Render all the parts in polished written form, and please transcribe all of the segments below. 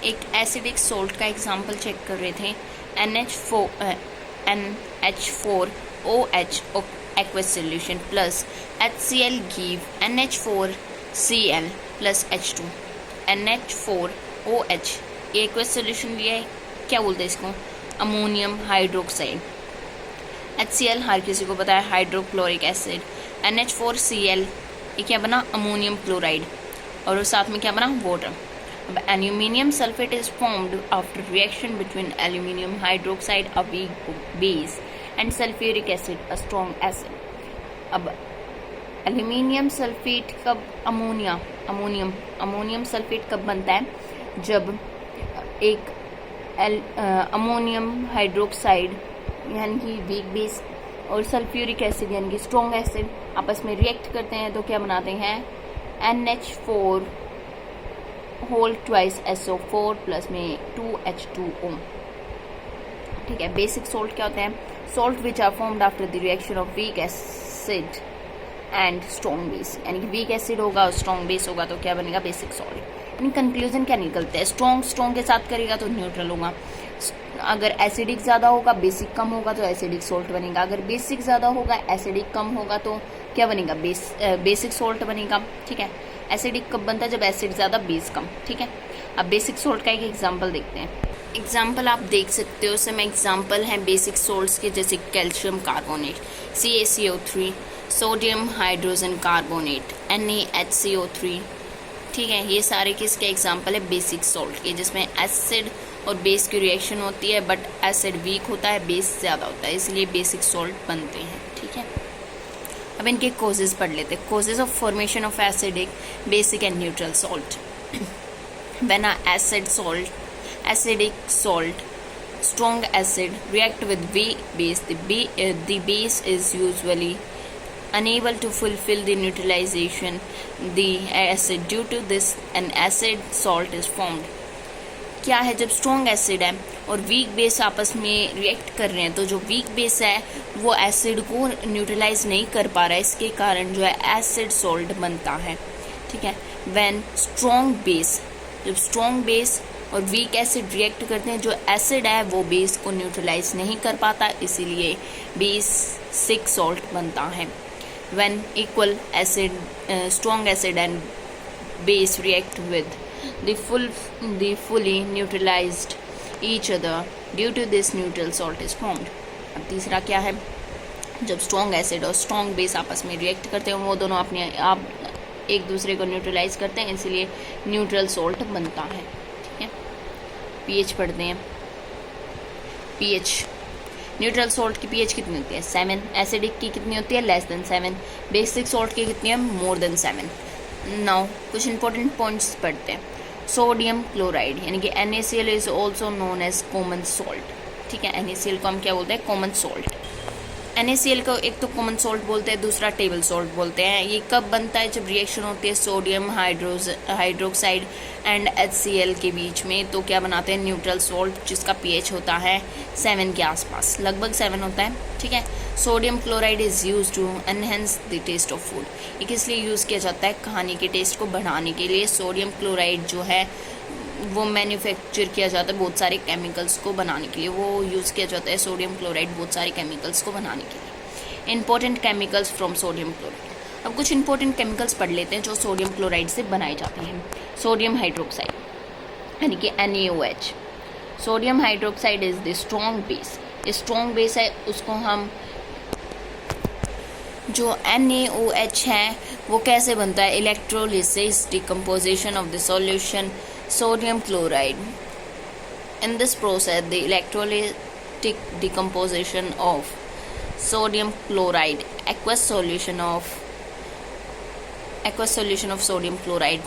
एक acidic salt का example check कर रहे थे। NH4OH aqueous solution plus HCl give NH4Cl plus H2। NH4OH ये aqueous solution लिया है, क्या बोलते हैं इसको, अमोनियम हाइड्रोक्साइड। HCl हर किसी को पता है, हाइड्रोक्लोरिक एसिड। NH4Cl ये क्या बना, अमोनियम क्लोराइड, और साथ में क्या बना, वाटर। अब aluminium sulphate is formed after reaction between aluminium hydroxide a weak base and sulphuric acid a strong acid. अब एल्यूमिनियम सल्फेट कब, अमोनियम सल्फेट कब बनता है, जब एक अमोनियम हाइड्रोक्साइड यानी कि वीक बेस और सल्फ्यूरिक एसिड यानी कि स्ट्रॉन्ग एसिड आपस में रिएक्ट करते हैं तो क्या बनाते हैं, NH4 whole twice SO4 plus में 2H2O। ठीक है। बेसिक सोल्ट क्या होते हैं, salt which are formed after the reaction of weak acid and strong base, यानी कि वीक एसिड होगा और स्ट्रॉन्ग बेस होगा तो क्या बनेगा, बेसिक सॉल्ट। यानी कंक्लूजन क्या निकलते हैं, स्ट्रॉन्ग के साथ करेगा तो न्यूट्रल होगा, अगर एसिडिक ज़्यादा होगा बेसिक कम होगा तो एसिडिक सोल्ट बनेगा, अगर बेसिक ज़्यादा होगा एसिडिक कम होगा तो क्या बनेगा, बेसिक सोल्ट बनेगा। ठीक है। एसिडिक कब बनता है, जब एसिड ज़्यादा बेस कम। ठीक है। अब बेसिक सोल्ट का एक एग्जांपल देखते हैं। एग्जांपल आप देख सकते हो, उसमें एग्जांपल हैं बेसिक सोल्ट्स के, जैसे calcium carbonate CaCO3, sodium hydrogen carbonate NaHCO3। ठीक है। ये सारे किसके एग्जांपल है, बेसिक सोल्ट के, जिसमें एसिड और बेस की रिएक्शन होती है, बट एसिड वीक होता है, बेस ज़्यादा होता है, इसलिए बेसिक सोल्ट बनते हैं। ठीक है। अब इनके कोजेज पढ़ लेते हैं। Causes of formation of acidic, basic and neutral salt. When a acidic salt, strong acid react with weak base, the base is usually unable to fulfill the neutralization the acid. Due to this an acid salt is formed. क्या है, जब strong acid है और weak base आपस में react कर रहे हैं तो जो वीक बेस है वो एसिड को न्यूट्रलाइज नहीं कर पा रहा है, इसके कारण जो है एसिड सॉल्ट बनता है। ठीक है। व्हेन स्ट्रॉन्ग बेस, जब स्ट्रॉन्ग बेस और वीक एसिड रिएक्ट करते हैं, जो एसिड है वो बेस को न्यूट्रलाइज नहीं कर पाता, इसीलिए बेसिक सॉल्ट बनता है। When equal acid, strong acid and base react with the fully neutralized each other, due to this neutral salt is formed. अब तीसरा क्या है, जब स्ट्रॉन्ग एसिड और स्ट्रॉन्ग बेस आपस में रिएक्ट करते हैं वो दोनों अपने आप एक दूसरे को न्यूट्रलाइज करते हैं, इसलिए न्यूट्रल सॉल्ट बनता है। ठीक है। पीएच पढ़ते हैं। पीएच, न्यूट्रल सॉल्ट की पीएच कितनी होती है, 7। एसिडिक की कितनी होती है, लेस देन 7। बेसिक सॉल्ट की कितनी है, मोर देन 7। नाउ कुछ इंपॉर्टेंट पॉइंट्स पढ़ते हैं। सोडियम क्लोराइड यानी कि NaCl is also known as common salt. ठीक है। NaCl को हम क्या बोलते हैं, कॉमन सॉल्ट। NaCl को एक तो कॉमन सॉल्ट बोलते हैं, दूसरा टेबल सॉल्ट बोलते हैं। ये कब बनता है, जब रिएक्शन होती है सोडियम हाइड्रोक्साइड एंड HCl के बीच में, तो क्या बनाते हैं, न्यूट्रल सॉल्ट, जिसका pH होता है 7 के आसपास, लगभग 7 होता है। ठीक है। Sodium chloride is use to enhance the taste of food. ये किस लिए यूज़ किया जाता है, खाने के टेस्ट को बढ़ाने के लिए। सोडियम क्लोराइड जो है वो मैन्युफैक्चर किया जाता है बहुत सारे केमिकल्स को बनाने के लिए, वो यूज़ किया जाता है सोडियम क्लोराइड बहुत सारे केमिकल्स को बनाने के लिए। Important chemicals from sodium chloride. अब कुछ इंपॉर्टेंट केमिकल्स पढ़ लेते हैं जो सोडियम क्लोराइड से बनाए जाते हैं। सोडियम हाइड्रोक्साइड यानी कि NaOH। Sodium hydroxide is the strong base. ये स्ट्रॉन्ग बेस है, उसको हम, जो NaOH है वो कैसे बनता है, electrolysis, decomposition of the solution sodium chloride. In this process, the electrolytic decomposition of sodium chloride, aqueous solution of sodium chloride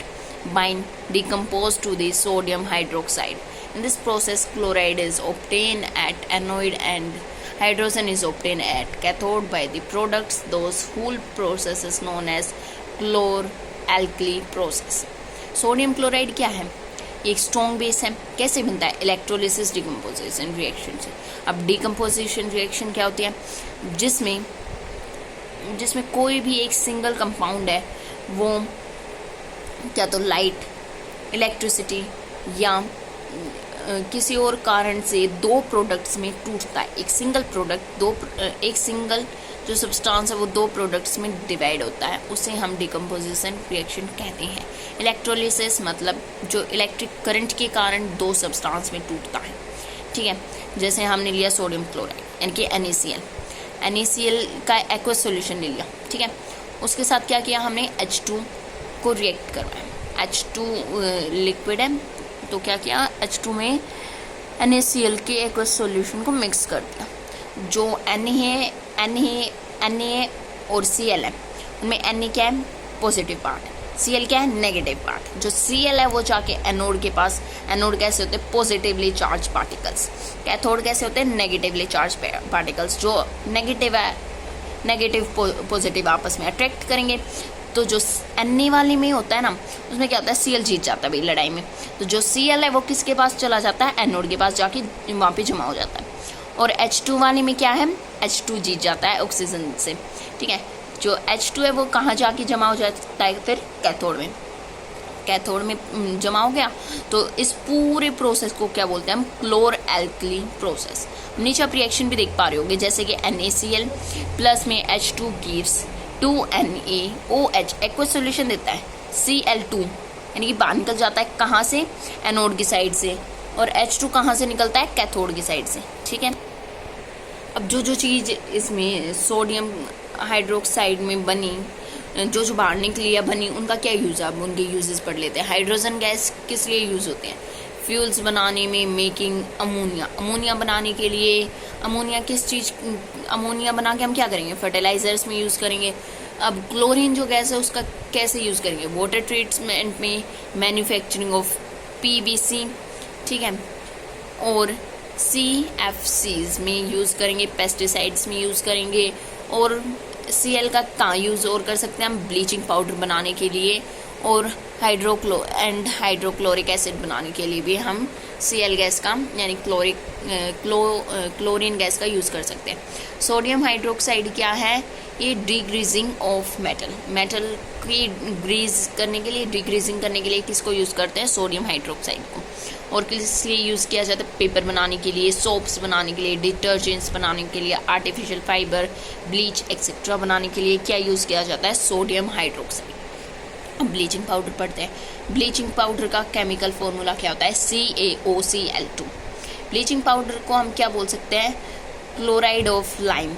decompose to the sodium hydroxide. In this process, chloride is obtained at anode and hydrogen is obtained at cathode by the products. Those whole process is known as chlor-alkali process. Sodium chloride क्या है, एक strong base है। कैसे बनता है, electrolysis decomposition reaction से। अब decomposition reaction क्या होती है, जिसमें कोई भी एक सिंगल कंपाउंड है वो क्या तो लाइट, इलेक्ट्रिसिटी या किसी और कारण से दो प्रोडक्ट्स में टूटता है, एक सिंगल प्रोडक्ट एक सिंगल जो सब्सटेंस है वो दो प्रोडक्ट्स में डिवाइड होता है, उसे हम डिकम्पोजिशन रिएक्शन कहते हैं। इलेक्ट्रोलिसिस मतलब जो इलेक्ट्रिक करंट के कारण दो सब्सटेंस में टूटता है, ठीक है। जैसे हमने लिया सोडियम क्लोराइड यानी कि NaCl का एक्वस सॉल्यूशन ले लिया, ठीक है। उसके साथ क्या किया हमने, H2 को रिएक्ट करवाया। H2 लिक्विड है तो क्या किया, H2 में NaCl के एक्वस सॉल्यूशन को मिक्स कर दिया। जो Na और Cl है उनमें Na क्या है, पॉजिटिव पार्ट है, Cl क्या है, नेगेटिव पार्ट। जो Cl है वो जाके एनोड के पास, एनोड कैसे होते हैं, पॉजिटिवली चार्ज पार्टिकल्स, कैथोड कैसे होते हैं, नेगेटिवली चार्ज पार्टिकल्स। जो नेगेटिव है, नेगेटिव पॉजिटिव आपस में अट्रैक्ट करेंगे। तो जो Na वाले में होता है ना, उसमें क्या होता है, Cl जीत जाता है भाई लड़ाई में। तो जो Cl है वो किसके पास चला जाता है, एनोड के पास जाके वहाँ पे जमा हो जाता है। और H2 वाले में क्या है, H2 जीत जाता है ऑक्सीजन से, ठीक है। जो H2 है वो कहाँ जाके जमा हो जाता है, फिर कैथोड में, कैथोड में जमा हो गया। तो इस पूरे प्रोसेस को क्या बोलते हैं हम, क्लोर एल्कली प्रोसेस। नीचे आप रिएक्शन भी देख पा रहे होंगे, जैसे कि NaCl प्लस में H2 gives 2NaOH aqueous solution देता है Cl2, यानी कि बाहर निकल जाता है कहाँ से, एनोड की साइड से, और H2 कहाँ से निकलता है, कैथोड की साइड से, ठीक है। अब जो चीज़ इसमें सोडियम हाइड्रोक्साइड में बनी, जो बाहर निकली या बनी, उनका क्या यूज़ है, अब उनके यूजेस पढ़ लेते हैं। हाइड्रोजन गैस किस लिए यूज़ होते हैं, फ्यूल्स बनाने में, मेकिंग अमोनिया बनाने के लिए। अमोनिया किस चीज़, अमोनिया बना के हम क्या करेंगे, फर्टिलाइजर्स में यूज़ करेंगे। अब क्लोरीन जो गैस है उसका कैसे यूज़ करेंगे, वाटर ट्रीटमेंट में, मैन्युफैक्चरिंग ऑफ PVC, ठीक है। और CFCs में यूज़ करेंगे, पेस्टिसाइड्स में यूज़ करेंगे। और Cl का कहाँ यूज़ और कर सकते हैं हम, ब्लीचिंग पाउडर बनाने के लिए, और हाइड्रोक्लोरिक एसिड बनाने के लिए भी हम Cl गैस का यानी क्लोरीन गैस का यूज़ कर सकते हैं। सोडियम हाइड्रोक्साइड क्या है, ये डिग्रीजिंग ऑफ मेटल की ग्रीज करने के लिए, डिग्रीजिंग करने के लिए किसको यूज़ करते हैं, सोडियम हाइड्रोक्साइड को। और किस लिए यूज़ किया जाता है, पेपर बनाने के लिए, सोप्स बनाने के लिए, डिटर्जेंट्स बनाने के लिए, आर्टिफिशियल फाइबर, ब्लीच एक्सेट्रा बनाने के लिए क्या यूज़ किया जाता है, सोडियम हाइड्रोक्साइड। अब ब्लीचिंग पाउडर पढ़ते हैं। ब्लीचिंग पाउडर का केमिकल फॉर्मूला क्या होता है, CaOCl2। ब्लीचिंग पाउडर को हम क्या बोल सकते हैं, क्लोराइड ऑफ लाइम।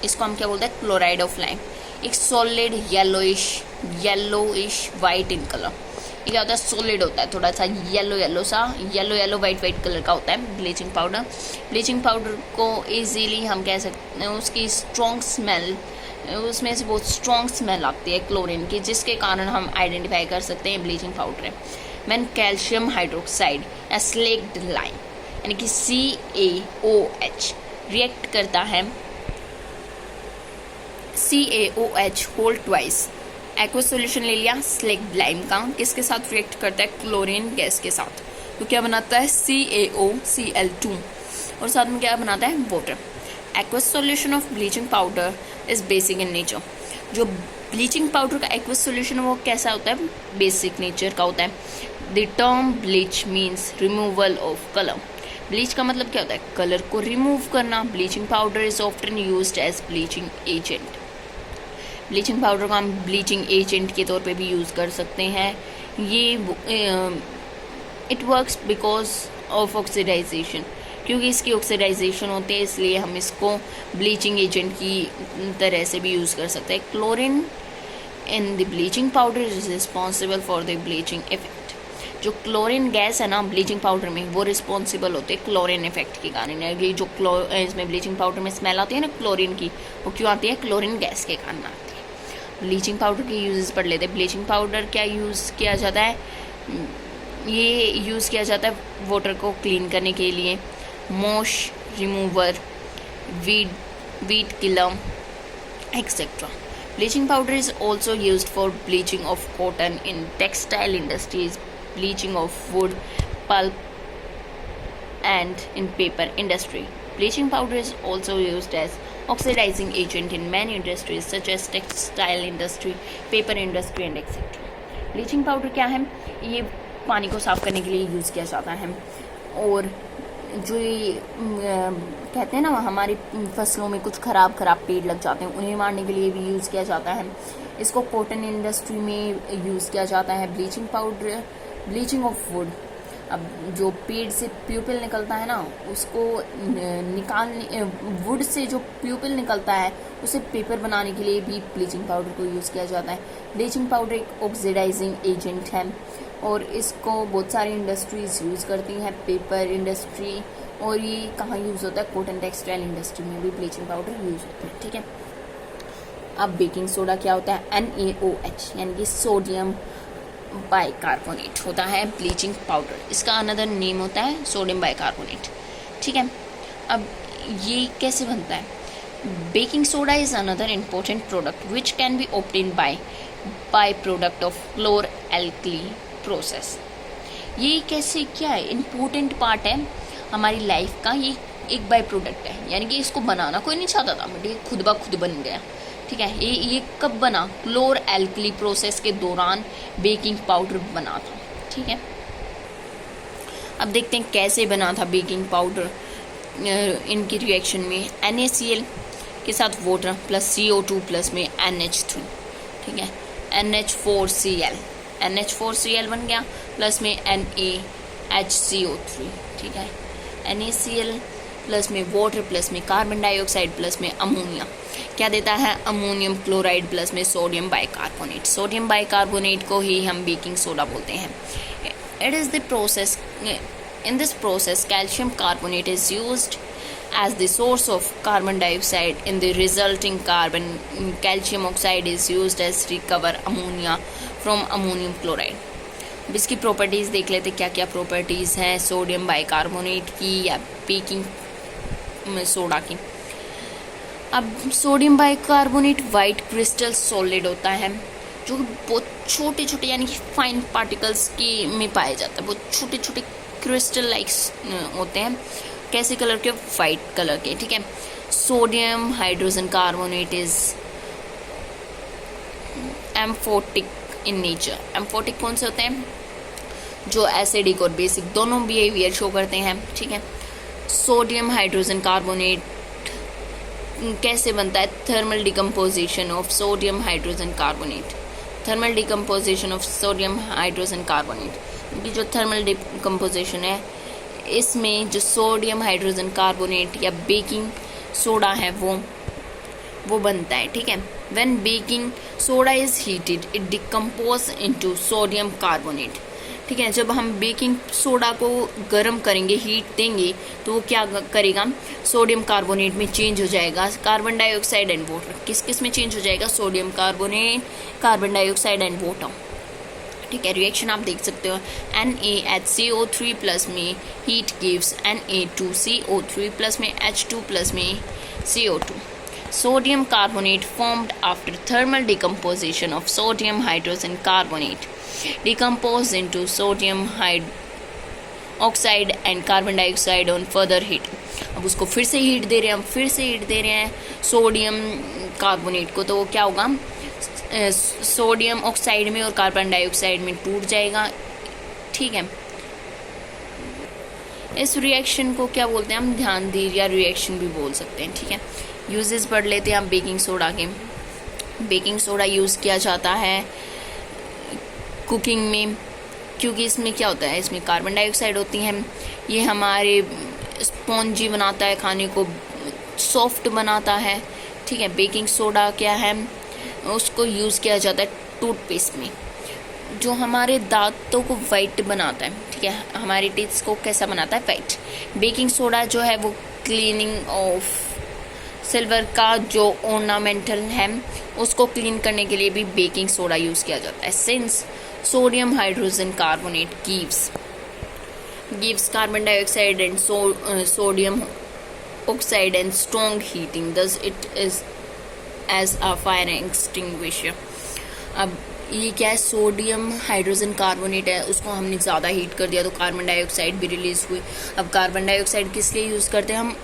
इसको हम क्या बोलते हैं, क्लोराइड ऑफ लाइम। एक solid yellowish white in colour, ये क्या होता है, सॉलिड होता है, थोड़ा सा येलो वाइट कलर का होता है ब्लीचिंग पाउडर। ब्लीचिंग पाउडर को इजीली हम कह सकते हैं, उसकी स्ट्रॉन्ग स्मेल, उसमें से बहुत स्ट्रॉन्ग स्मेल आती है क्लोरीन की, जिसके कारण हम आइडेंटिफाई कर सकते हैं ब्लीचिंग पाउडर है। मैन कैल्शियम हाइड्रोक्साइड या स्लेक्ड लाइम यानी कि CaOH रिएक्ट करता है, CaOH whole twice aqueous solution ले लिया स्लेक्ड लाइम का, किसके साथ रिएक्ट करता है, क्लोरीन गैस के साथ। तो क्या बनाता है, CaOCl2, और साथ में क्या बनाता है, water. Aqueous solution of bleaching powder is basic in nature. जो ब्लीचिंग पाउडर का एक्वस सॉल्यूशन वो कैसा होता है, बेसिक नेचर का होता है। The term bleach means removal of colour. Bleach का मतलब क्या होता है, कलर को रिमूव करना। Bleaching powder is often used as bleaching agent. Bleaching powder को हम ब्लीचिंग एजेंट के तौर पे भी यूज़ कर सकते हैं। ये it works because of oxidisation, क्योंकि इसकी ऑक्सीडाइजेशन होती है इसलिए हम इसको ब्लीचिंग एजेंट की तरह से भी यूज़ कर सकते हैं। Chlorine in the bleaching powder is responsible for the bleaching effect. जो क्लोरीन गैस है ना ब्लीचिंग पाउडर में, वो रिस्पॉन्सिबल होते हैं क्लोरीन इफेक्ट के कारण। ये जो इसमें ब्लीचिंग पाउडर में स्मेल आती है ना क्लोरीन की, वो क्यों आती है, क्लोरीन गैस के कारण आती है। ब्लीचिंग पाउडर के यूजेस पढ़ लेते हैं। ब्लीचिंग पाउडर क्या यूज़ किया जाता है, ये यूज़ किया जाता है वाटर को क्लीन करने के लिए, मॉश remover, wheat killer etcetera. Bleaching powder is also used for bleaching of cotton in textile industries, bleaching of wood, pulp, and in paper industry. Bleaching powder is also used as oxidizing agent in many industries such as textile industry, paper industry and etc. Bleaching powder क्या है, ये पानी को साफ करने के लिए use किया जाता है। और जो ये कहते हैं ना हमारी फसलों में कुछ खराब पेड़ लग जाते हैं, उन्हें मारने के लिए भी यूज़ किया जाता है। इसको कॉटन इंडस्ट्री में यूज़ किया जाता है। Bleaching powder, bleaching of would, अब जो पेड़ से प्यूपिल निकलता है ना, उसको निकालने, वुड से जो प्यूपिल निकलता है उसे पेपर बनाने के लिए भी ब्लीचिंग पाउडर को यूज़ किया जाता है। ब्लीचिंग पाउडर एक ऑक्सीडाइजिंग एजेंट है और इसको बहुत सारी इंडस्ट्रीज़ यूज़ करती हैं, पेपर इंडस्ट्री, और ये कहाँ यूज़ होता है, कॉटन टेक्सटाइल इंडस्ट्री में भी ब्लीचिंग पाउडर यूज़ होता है। ठीक है, अब बेकिंग सोडा क्या होता है, NaOH यानी कि सोडियम बाइकार्बोनेट होता है ब्लीचिंग पाउडर। इसका अनदर नेम होता है सोडियम बाइकार्बोनेट। ठीक है, अब ये कैसे बनता है? Baking soda is another important product which can be obtain by product of chlor alkali process. ये कैसे, क्या है, इम्पोर्टेंट पार्ट है हमारी लाइफ का। ये एक बाय प्रोडक्ट है, यानी कि इसको बनाना कोई नहीं चाहता था, बट ये खुद ब खुद बन गया। ठीक है, ये कब बना? क्लोर एल्कली प्रोसेस के दौरान बेकिंग पाउडर बना था। ठीक है, अब देखते हैं कैसे बना था बेकिंग पाउडर। इनकी रिएक्शन में NaCl के साथ वाटर प्लस CO2 प्लस में NH3, ठीक है, NH4Cl बन गया, प्लस में NaHCO3, ठीक है, NaCl प्लस में वाटर प्लस में कार्बन डाइऑक्साइड प्लस में अमोनिया, क्या देता है, अमोनियम क्लोराइड प्लस में सोडियम बाइकार्बोनेट। सोडियम बाइकार्बोनेट को ही हम बेकिंग सोडा बोलते हैं। It is the process, in this process calcium carbonate is used as the source of carbon dioxide. In the resulting calcium oxide is used as recover ammonia from ammonium chloride. अब इसकी properties देख लेते, क्या क्या properties हैं sodium bicarbonate की या baking soda की। अब sodium bicarbonate white crystal solid होता है, जो बहुत छोटे छोटे यानी कि फाइन पार्टिकल्स के में पाया जाता है। बहुत छोटे छोटे क्रिस्टल लाइक्स होते हैं, कैसे कलर के, वाइट कलर के। ठीक है, sodium hydrogen carbonate is amphoteric in nature. Amphoteric कौन से होते हैं? जो एसिडिक और बेसिक दोनों बिहेवियर शो करते हैं। ठीक है, सोडियम हाइड्रोजन कार्बोनेट कैसे बनता है? Thermal decomposition of sodium hydrogen carbonate. Thermal decomposition of sodium hydrogen carbonate की जो थर्मल डिकम्पोजिशन है, इसमें जो सोडियम हाइड्रोजन कार्बोनेट या बेकिंग सोडा है वो बनता है। ठीक है, when baking soda is heated it decompose into sodium carbonate. ठीक है, जब हम बेकिंग सोडा को गर्म करेंगे, हीट देंगे, तो वो क्या करेगा, सोडियम कार्बोनेट में चेंज हो जाएगा। कार्बन डाइऑक्साइड एंड वाटर किस किस में चेंज हो जाएगा? Sodium carbonate, carbon dioxide and water. ठीक है, रिएक्शन आप देख सकते हो, NaHCO3 प्लस में हीट गिव्स Na2CO3 प्लस में H2 प्लस में CO2। Sodium carbonate formed after thermal decomposition of sodium hydrogen carbonate decompose into sodium oxide and carbon dioxide on further heat. अब उसको फिर से हीट दे रहे हैं सोडियम कार्बोनेट को, तो वो क्या होगा, सोडियम ऑक्साइड में और कार्बन डाइऑक्साइड में टूट जाएगा। ठीक है, इस रिएक्शन को क्या बोलते हैं हम? ध्यान दीजिए, रिएक्शन भी बोल सकते हैं। ठीक है, यूजेस पढ़ लेते हैं हम बेकिंग सोडा के। बेकिंग सोडा यूज़ किया जाता है कुकिंग में, क्योंकि इसमें क्या होता है, इसमें कार्बन डाइऑक्साइड होती है। ये हमारे स्पॉन्जी बनाता है, खाने को सॉफ्ट बनाता है। ठीक है, बेकिंग सोडा क्या है, उसको यूज़ किया जाता है टूथपेस्ट में, जो हमारे दांतों को वाइट बनाता है। ठीक है, हमारे टीथ को कैसा बनाता है, वाइट। बेकिंग सोडा जो है वो क्लीनिंग ऑफ सिल्वर का जो ऑर्नामेंटल है उसको क्लीन करने के लिए भी बेकिंग सोडा यूज़ किया जाता है। Since sodium hydrogen carbonate gives carbon dioxide and sodium oxide and strong heating, thus it is as a fire extinguisher। अब ये क्या है, सोडियम हाइड्रोजन कार्बोनेट है, उसको हमने ज़्यादा हीट कर दिया तो कार्बन डाइऑक्साइड भी रिलीज हुई। अब कार्बन डाइऑक्साइड किस लिए यूज़ करते हैं हम?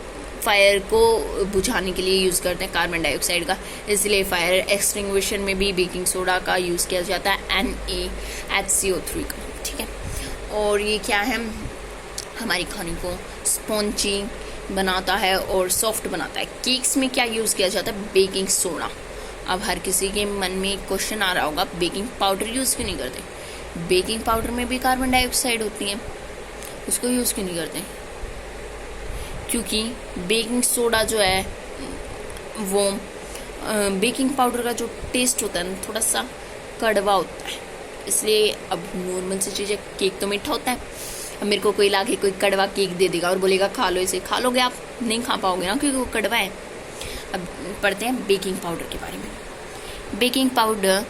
फायर को बुझाने के लिए यूज़ करते हैं कार्बन डाइऑक्साइड का, इसलिए फायर एक्सटिंग्विशर में भी बेकिंग सोडा का यूज़ किया जाता है NaHCO3 का। ठीक है, और ये क्या है, हमारी खाने को स्पॉन्जी बनाता है और सॉफ्ट बनाता है। केक्स में क्या यूज़ किया जाता है, बेकिंग सोडा। अब हर किसी के मन में एक क्वेश्चन आ रहा होगा, बेकिंग पाउडर यूज़ क्यों नहीं करते। बेकिंग पाउडर में भी कार्बन डाइऑक्साइड होती है, उसको यूज़ क्यों नहीं करते, क्योंकि बेकिंग सोडा जो है वो बेकिंग पाउडर का जो टेस्ट होता है थोड़ा सा कड़वा होता है, इसलिए अब नॉर्मल सी चीज़ें, केक तो मीठा होता है, अब मेरे को कोई लाके कोई कड़वा केक दे देगा और बोलेगा खा लो इसे, खा लोगे आप, नहीं खा पाओगे ना, क्योंकि वो कड़वा है। अब पढ़ते हैं बेकिंग पाउडर के बारे में। Baking powder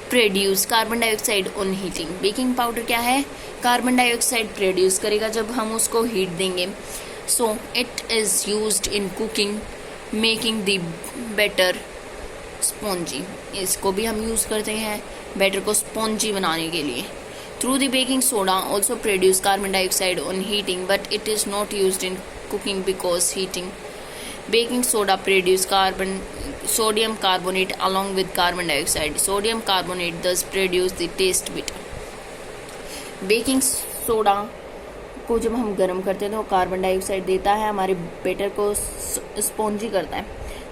produce carbon dioxide on heating. Baking powder क्या है, कार्बन डाइऑक्साइड प्रोड्यूस करेगा जब हम उसको हीट देंगे। So it is used in cooking making the batter spongy. इसको भी हम यूज़ करते हैं बैटर को स्पॉन्जी बनाने के लिए। Through the baking soda also produce carbon dioxide on heating but it is not used in cooking because heating baking soda produce sodium carbonate along with carbon dioxide. Sodium carbonate thus produce the taste bitter. Baking soda को जब हम गर्म करते हैं तो carbon dioxide देता है, हमारे बैटर को स्पॉन्जी करता है।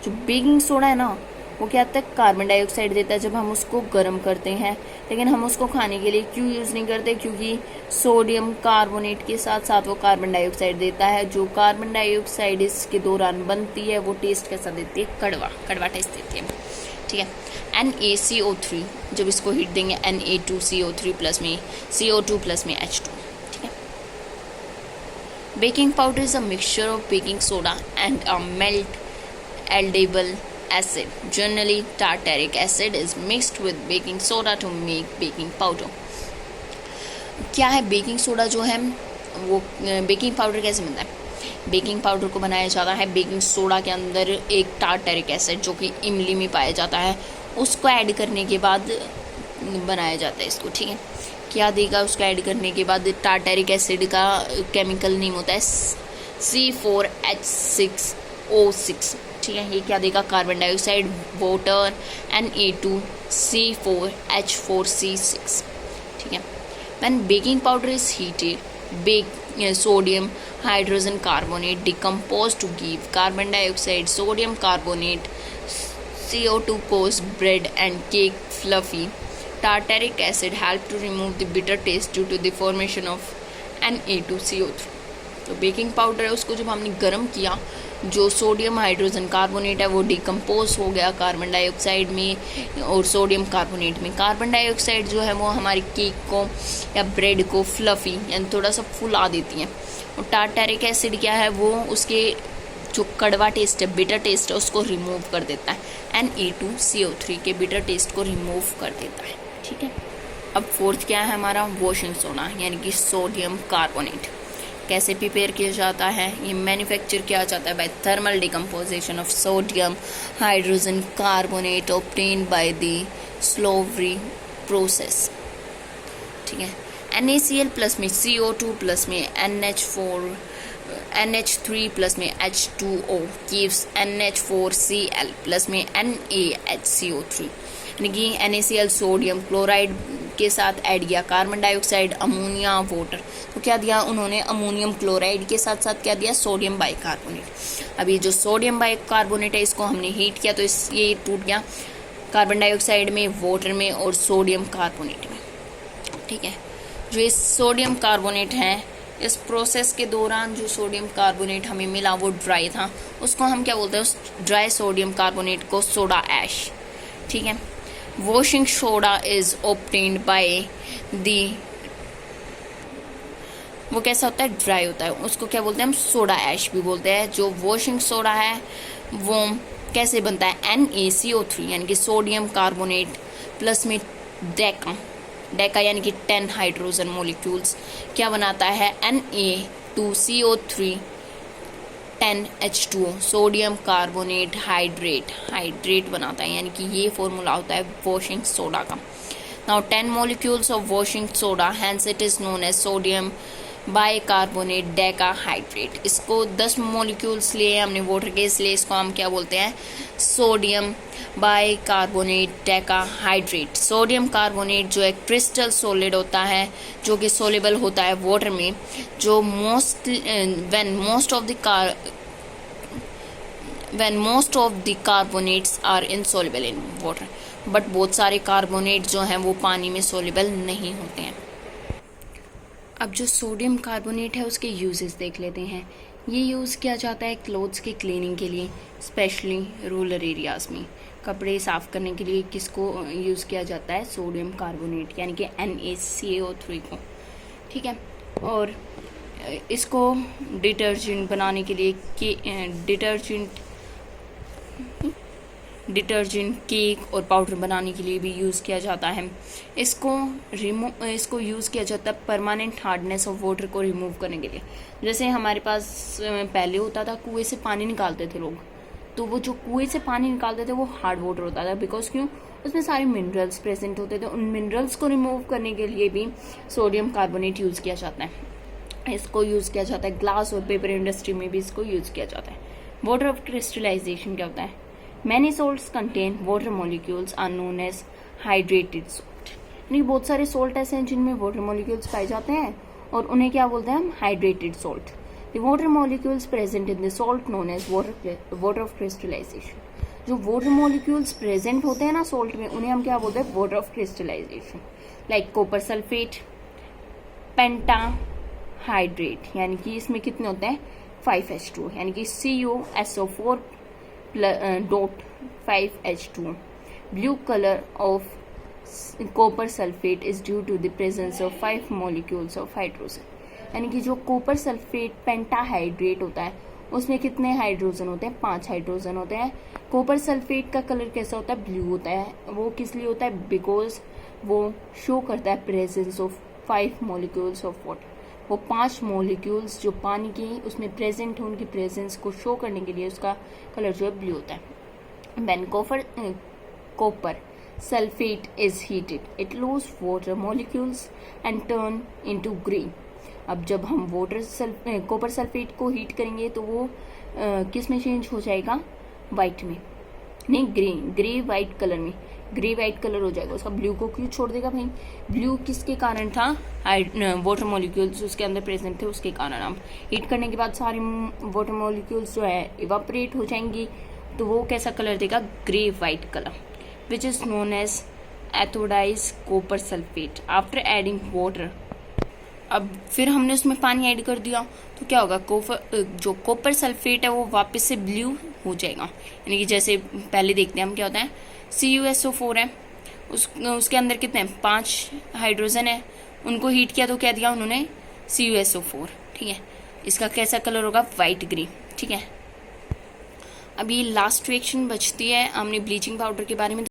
जो बेकिंग सोडा है ना वो क्या होता है, कार्बन डाइऑक्साइड देता है जब हम उसको गर्म करते हैं, लेकिन हम उसको खाने के लिए क्यों यूज़ नहीं करते, क्योंकि सोडियम कार्बोनेट के साथ साथ वो कार्बन डाइऑक्साइड देता है। जो कार्बन डाइऑक्साइड इसके दौरान बनती है वो टेस्ट कैसा देती है, कड़वा टेस्ट देती है। ठीक है। NaCO3 जब इसको हीट देंगे Na2CO3 प्लस में CO2 प्लस में H2। ठीक है। Baking powder is a mixture of baking soda and a mild edible acid. Generally, tartaric acid is mixed with baking soda to make baking powder. क्या है baking soda जो है वो baking powder कैसे बनता है, बेकिंग पाउडर को बनाया जाता है बेकिंग सोडा के अंदर एक टार्टरिक एसिड जो कि इमली में पाया जाता है, उसको ऐड करने के बाद बनाया जाता है इसको। ठीक है। क्या देगा उसको ऐड करने के बाद, टार्टरिक एसिड का केमिकल नेम होता है C4H6O6। ठीक है। ये क्या देगा, कार्बन डाइऑक्साइड, वाटर, Na2C4H4C6। ठीक है। When baking powder is heated, sodium hydrogen carbonate decomposed to give carbon dioxide, sodium carbonate, CO2 cause bread and cake fluffy. Tartaric acid help to remove the bitter taste due to the formation of Na2CO3. तो baking powder है उसको जब हमने गर्म किया, जो sodium hydrogen carbonate है वो डिकम्पोज हो गया कार्बन डाइऑक्साइड में और सोडियम कार्बोनेट में। कार्बन डाइऑक्साइड जो है वो हमारी केक को या ब्रेड को फ्लफी यानी थोड़ा सा फुला देती है, और टार्टरिक एसिड क्या है वो उसके जो कड़वा टेस्ट है, बिटर टेस्ट है, उसको रिमूव कर देता है। Na2CO3 के बिटर टेस्ट को रिमूव कर देता है। ठीक है। अब फोर्थ क्या है हमारा, वॉशिंग सोडा यानी कि सोडियम कार्बोनेट। कैसे प्रिपेयर किया जाता है, ये मैन्युफैक्चर किया जाता है by thermal decomposition of sodium hydrogen carbonate obtained by the Solvay process. ठीक है। NaCl प्लस में CO2 प्लस में NH3 प्लस में H2O gives NH4Cl प्लस में NaHCO3। यानी कि NaCl सोडियम क्लोराइड के साथ ऐड किया, कार्बन डाइऑक्साइड, अमोनिया, वाटर, तो क्या दिया उन्होंने, अमोनियम क्लोराइड के साथ साथ क्या दिया, सोडियम बाइकार्बोनेट। अब ये जो सोडियम बाइकार्बोनेट है इसको हमने हीट किया तो ये टूट गया कार्बन डाइऑक्साइड में, वाटर में और सोडियम कार्बोनेट में। ठीक है। जो इस सोडियम कार्बोनेट है, इस प्रोसेस के दौरान जो सोडियम कार्बोनेट हमें मिला वो ड्राई था, उसको हम क्या बोलते हैं, उस ड्राई सोडियम कार्बोनेट को सोडा ऐश। ठीक है। Washing soda is obtained by the, वो कैसा होता है, ड्राई होता है, उसको क्या बोलते हैं हम, सोडा ऐश भी बोलते हैं। जो वॉशिंग सोडा है वो कैसे बनता है, NaCO3 यानी कि सोडियम कार्बोनेट प्लस में डेका यानी कि 10 हाइड्रोजन मोलिक्यूल्स क्या बनाता है, Na2CO3 10H2O sodium carbonate hydrate बनाता है, यानी कि ये फॉर्मूला होता है वॉशिंग सोडा का। Now 10 molecules of washing soda, hence it is known as sodium bicarbonate decahydrate. इसको 10 मॉलिक्यूल्स लिए हमने वाटर के, इसलिए इसको हम क्या बोलते हैं, sodium bicarbonate decahydrate. Sodium carbonate जो एक क्रिस्टल सॉलिड होता है, जो कि सोलेबल होता है वाटर में, जो when most of the carbonates are insoluble in water, but बहुत सारे कार्बोनेट जो हैं वो पानी में सोलेबल नहीं होते हैं। अब जो सोडियम कार्बोनेट है उसके यूजेस देख लेते हैं। ये यूज़ किया जाता है क्लोथ्स की क्लीनिंग के लिए, स्पेशली रूरल एरियाज़ में। कपड़े साफ़ करने के लिए किसको यूज़ किया जाता है, सोडियम कार्बोनेट यानी कि NaCO3 को, ठीक है। और इसको डिटर्जेंट बनाने के लिए डिटर्जेंट, केक और पाउडर बनाने के लिए भी यूज़ किया जाता है। इसको यूज़ किया जाता है परमानेंट हार्डनेस ऑफ वाटर को रिमूव करने के लिए। जैसे हमारे पास पहले होता था, कुएं से पानी निकालते थे लोग, तो वो जो कुएं से पानी निकालते थे वो हार्ड वाटर होता था, बिकॉज क्यों, उसमें सारे मिनरल्स प्रेजेंट होते थे। उन मिनरल्स को रिमूव करने के लिए भी सोडियम कार्बोनेट यूज़ किया जाता है। इसको यूज़ किया जाता है ग्लास और पेपर इंडस्ट्री में भी इसको यूज़ किया जाता है। वाटर ऑफ क्रिस्टलाइजेशन क्या होता है, Many salts contain water molecules are known as hydrated salt। यानी बहुत सारे सॉल्ट ऐसे हैं जिनमें वाटर मॉलिक्यूल्स पाए जाते हैं और उन्हें क्या बोलते हैं हम, hydrated salt. The water molecules present in the salt known as water of crystallisation. जो वाटर मॉलिक्यूल्स प्रेजेंट होते हैं ना सॉल्ट में, उन्हें हम क्या बोलते हैं, water of crystallisation. Like copper sulphate, pentahydrate, यानी कि इसमें कितने होते हैं, 5H2, यानी कि CuSO4 dot 5H2। Blue color of copper sulfate is due to the presence of 5 molecules of hydrogen। यानी कि जो कॉपर सल्फेट पेंटाहाइड्रेट होता है उसमें कितने हाइड्रोजन होते हैं, 5 हाइड्रोजन होते हैं। कॉपर सल्फेट का कलर कैसा होता है, ब्लू होता है। वो किस लिए होता है, बिकॉज वो शो करता है presence of 5 molecules of water. वो 5 मॉलिक्यूल्स जो पानी के उसमें प्रेजेंट हो, उनकी प्रेजेंस को शो करने के लिए उसका कलर जो है ब्लू होता है। When copper sulphate is heated it loose water molecules and turn into green. अब जब हम कॉपर सल्फेट को हीट करेंगे तो वो किस में चेंज हो जाएगा, वाइट में, नहीं ग्रे वाइट कलर में, ग्रे वाइट कलर हो जाएगा। उसका ब्लू को क्यों छोड़ देगा भाई, ब्लू किसके कारण था, वाटर मॉलिक्यूल्स उसके अंदर प्रेजेंट थे, उसके कारण। हम हीट करने के बाद सारी वाटर मॉलिक्यूल्स जो है इवापोरेट हो जाएंगी, तो वो कैसा कलर देगा, grey white colour, which is known as anhydrous copper sulphate after adding water. अब फिर हमने उसमें पानी ऐड कर दिया तो क्या होगा, जो कॉपर सल्फेट है वो वापस से ब्लू हो जाएगा। यानी कि जैसे पहले देखते हैं हम क्या होता है, CuSO4 है, उसके अंदर कितने हैं, 5 हाइड्रोजन है। उनको हीट किया तो क्या दिया उन्होंने, CuSO4, ठीक है। इसका कैसा कलर होगा, वाइट ग्रीन, ठीक है। अब ये लास्ट रिएक्शन बचती है, हमने ब्लीचिंग पाउडर के बारे में